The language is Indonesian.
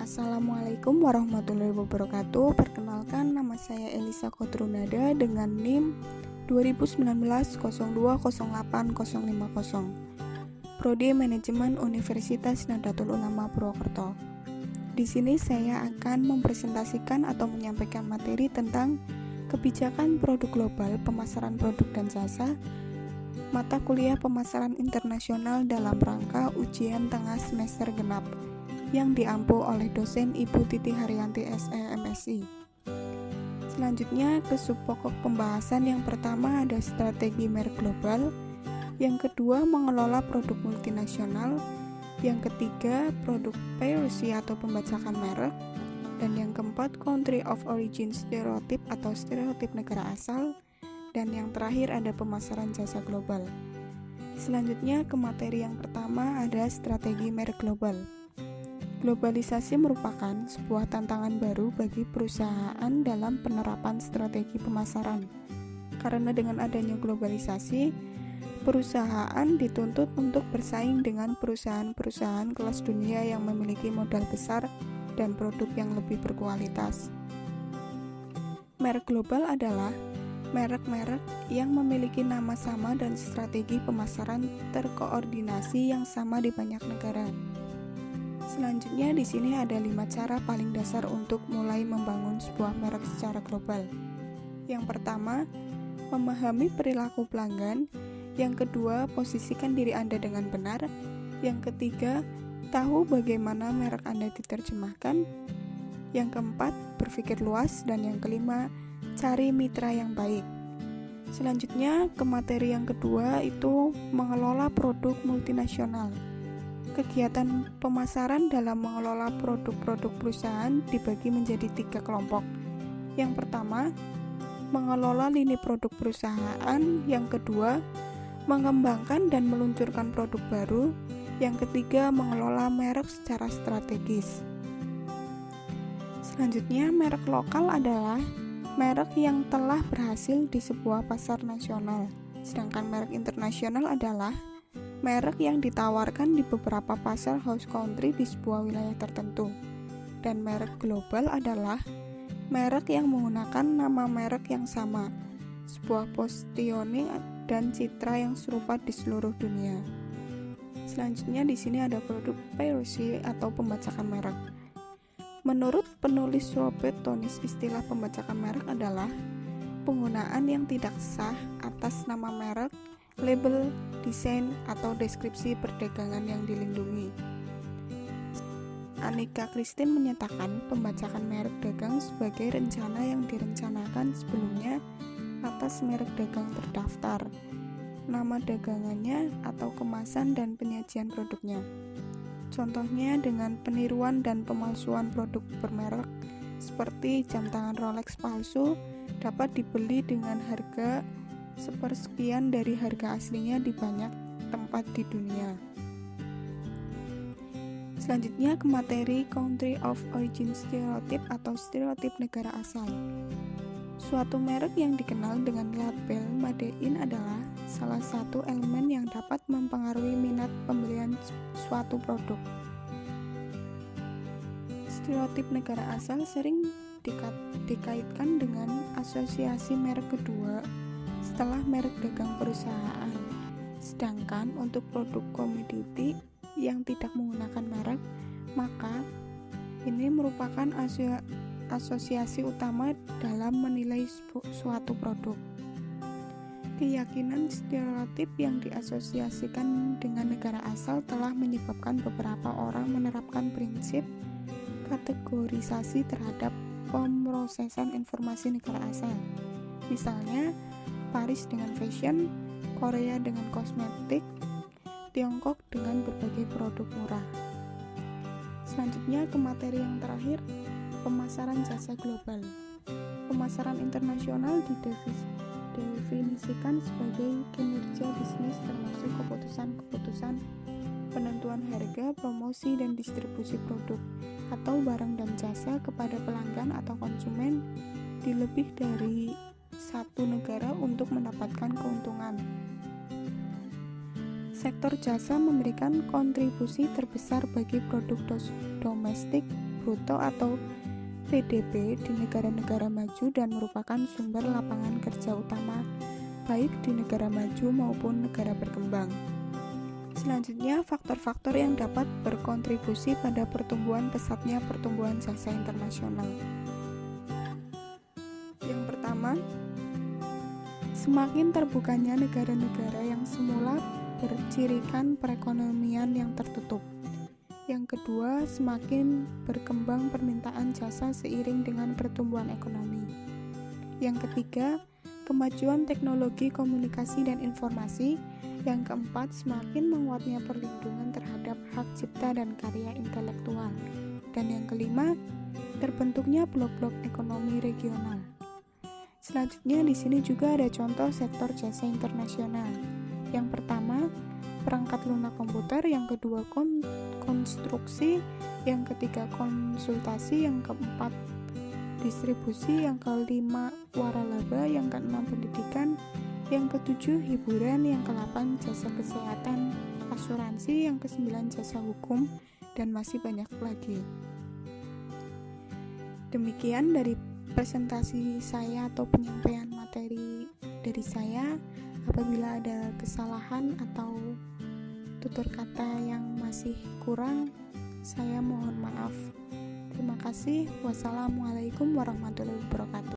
Assalamualaikum warahmatullahi wabarakatuh. Perkenalkan, nama saya Elisa Kotrunada dengan NIM 2019 020850. Prodi Manajemen Universitas Nahdlatul Ulama Purwokerto. Di sini saya akan mempresentasikan atau menyampaikan materi tentang kebijakan produk global, pemasaran produk dan jasa, mata kuliah pemasaran internasional dalam rangka ujian tengah semester genap yang diampu oleh dosen Ibu Titi Haryanti SE MSI. Selanjutnya ke sub pokok pembahasan. Yang pertama ada strategi merek global, yang kedua mengelola produk multinasional, yang ketiga produk piracy atau pembajakan merek, dan yang keempat country of origin stereotip atau stereotip negara asal, dan yang terakhir ada pemasaran jasa global. Selanjutnya ke materi yang pertama ada strategi merek global. Globalisasi merupakan sebuah tantangan baru bagi perusahaan dalam penerapan strategi pemasaran. Karena dengan adanya globalisasi, perusahaan dituntut untuk bersaing dengan perusahaan-perusahaan kelas dunia yang memiliki modal besar dan produk yang lebih berkualitas. Merek global adalah merek-merek yang memiliki nama sama dan strategi pemasaran terkoordinasi yang sama di banyak negara. Selanjutnya di sini ada 5 cara paling dasar untuk mulai membangun sebuah merek secara global. Yang pertama, memahami perilaku pelanggan. Yang kedua, posisikan diri Anda dengan benar. Yang ketiga, tahu bagaimana merek Anda diterjemahkan. Yang keempat, berpikir luas. Dan yang kelima, cari mitra yang baik. Selanjutnya ke materi yang kedua itu mengelola produk multinasional. Kegiatan pemasaran dalam mengelola produk-produk perusahaan dibagi menjadi 3 kelompok. Yang pertama, mengelola lini produk perusahaan. Yang kedua, mengembangkan dan meluncurkan produk baru. Yang ketiga, mengelola merek secara strategis. Selanjutnya, merek lokal adalah merek yang telah berhasil di sebuah pasar nasional. Sedangkan merek internasional adalah merek yang ditawarkan di beberapa pasar host country di sebuah wilayah tertentu. Dan merek global adalah merek yang menggunakan nama merek yang sama, sebuah positioning dan citra yang serupa di seluruh dunia. Selanjutnya di sini ada produk piracy atau pembajakan merek. Menurut penulis Robert Tonis, istilah pembajakan merek adalah penggunaan yang tidak sah atas nama merek, label, desain, atau deskripsi perdagangan yang dilindungi. Annika Christine menyatakan pembajakan merek dagang sebagai rencana yang direncanakan sebelumnya atas merek dagang terdaftar, nama dagangannya atau kemasan dan penyajian produknya. Contohnya dengan peniruan dan pemalsuan produk bermerek seperti jam tangan Rolex palsu dapat dibeli dengan harga sepersekian dari harga aslinya di banyak tempat di dunia. Selanjutnya ke materi country of origin stereotip atau stereotip negara asal. Suatu merek yang dikenal dengan label Made in adalah salah satu elemen yang dapat mempengaruhi minat pembelian suatu produk. Stereotip negara asal sering dikaitkan dengan asosiasi merek kedua setelah merek dagang perusahaan. Sedangkan untuk produk komoditi yang tidak menggunakan merek, maka ini merupakan asosiasi utama dalam menilai suatu produk. Keyakinan stereotip yang diasosiasikan dengan negara asal telah menyebabkan beberapa orang menerapkan prinsip kategorisasi terhadap pemrosesan informasi negara asal. Misalnya, Paris dengan fashion, Korea dengan kosmetik, Tiongkok dengan berbagai produk murah. Selanjutnya ke materi yang terakhir, pemasaran jasa global. Pemasaran internasional didefinisikan sebagai kinerja bisnis termasuk keputusan-keputusan penentuan harga, promosi, dan distribusi produk atau barang dan jasa kepada pelanggan atau konsumen di lebih dari satu negara untuk mendapatkan keuntungan. Sektor jasa memberikan kontribusi terbesar bagi produk domestik bruto atau PDB di negara-negara maju dan merupakan sumber lapangan kerja utama baik di negara maju maupun negara berkembang. Selanjutnya, faktor-faktor yang dapat berkontribusi pada pertumbuhan pesatnya pertumbuhan jasa internasional. Yang pertama, semakin terbukanya negara-negara yang semula bercirikan perekonomian yang tertutup. Yang kedua, semakin berkembang permintaan jasa seiring dengan pertumbuhan ekonomi. Yang ketiga, kemajuan teknologi komunikasi dan informasi. Yang keempat, semakin menguatnya perlindungan terhadap hak cipta dan karya intelektual. Dan yang kelima, terbentuknya blok-blok ekonomi regional. Selanjutnya di sini juga ada contoh sektor jasa internasional. Yang pertama, perangkat lunak komputer, yang kedua konstruksi, yang ketiga konsultasi, yang keempat distribusi, yang kelima waralaba, yang keenam pendidikan, yang ketujuh hiburan, yang kedelapan jasa kesehatan, asuransi, yang kesembilan jasa hukum, dan masih banyak lagi. Demikian dari presentasi saya atau penyampaian materi dari saya. Apabila ada kesalahan atau tutur kata yang masih kurang, saya mohon maaf. Terima kasih. Wassalamualaikum warahmatullahi wabarakatuh.